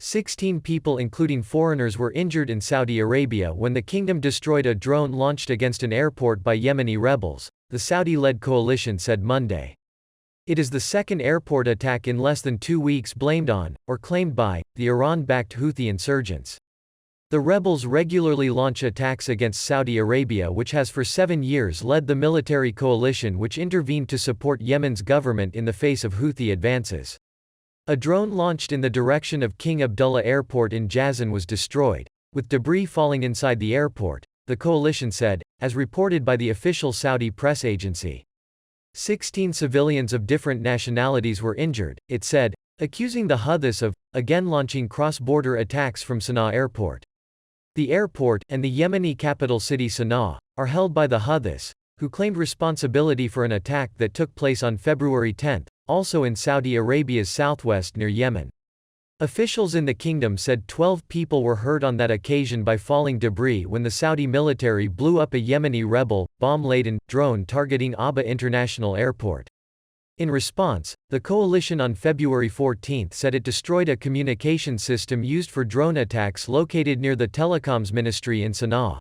16 people including foreigners were injured in Saudi Arabia when the kingdom destroyed a drone launched against an airport by Yemeni rebels, the Saudi-led coalition said Monday. It is the second airport attack in less than 2 weeks blamed on, or claimed by, the Iran-backed Huthi insurgents. The rebels regularly launch attacks against Saudi Arabia, which has for 7 years led the military coalition which intervened to support Yemen's government in the face of Houthi advances. A drone launched in the direction of King Abdullah Airport in Jazan was destroyed, with debris falling inside the airport, the coalition said, as reported by the official Saudi press agency. 16 civilians of different nationalities were injured, it said, accusing the Huthis of, again launching cross-border attacks from Sanaa Airport. The airport, and the Yemeni capital city Sanaa, are held by the Huthis, who claimed responsibility for an attack that took place on February 10, also in Saudi Arabia's southwest near Yemen. Officials in the kingdom said 12 people were hurt on that occasion by falling debris when the Saudi military blew up a Yemeni rebel, bomb-laden, drone targeting Aba International Airport. In response, the coalition on February 14 said it destroyed a communication system used for drone attacks located near the telecoms ministry in Sanaa.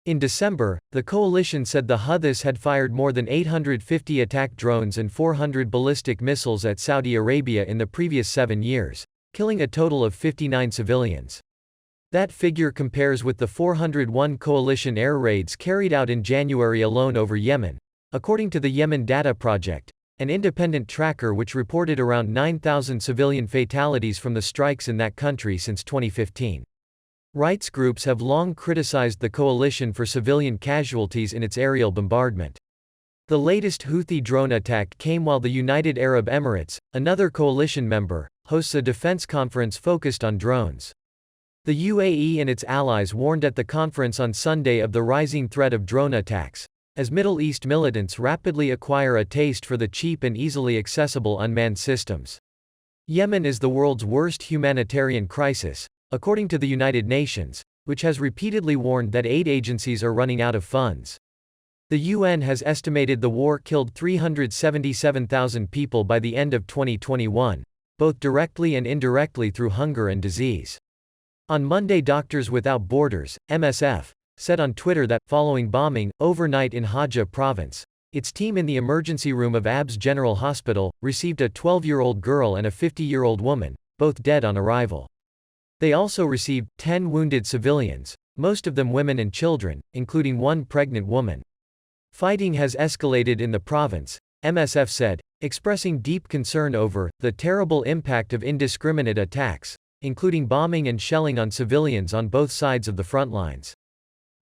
In December, the coalition said the Huthis had fired more than 850 attack drones and 400 ballistic missiles at Saudi Arabia in the previous 7 years, killing a total of 59 civilians. That figure compares with the 401 coalition air raids carried out in January alone over Yemen, according to the Yemen Data Project, an independent tracker which reported around 9,000 civilian fatalities from the strikes in that country since 2015. Rights groups have long criticized the coalition for civilian casualties in its aerial bombardment. The latest Houthi drone attack came while the United Arab Emirates, another coalition member, hosts a defense conference focused on drones. The UAE and its allies warned at the conference on Sunday of the rising threat of drone attacks, as Middle East militants rapidly acquire a taste for the cheap and easily accessible unmanned systems. Yemen is the world's worst humanitarian crisis, according to the United Nations, which has repeatedly warned that aid agencies are running out of funds. The UN has estimated the war killed 377,000 people by the end of 2021, both directly and indirectly through hunger and disease. On Monday, Doctors Without Borders, MSF, said on Twitter that, following bombing, overnight in Hajj province, its team in the emergency room of ABS General Hospital received a 12-year-old girl and a 50-year-old woman, both dead on arrival. They also received 10 wounded civilians, most of them women and children, including one pregnant woman. Fighting has escalated in the province, MSF said, expressing deep concern over the terrible impact of indiscriminate attacks, including bombing and shelling on civilians on both sides of the front lines.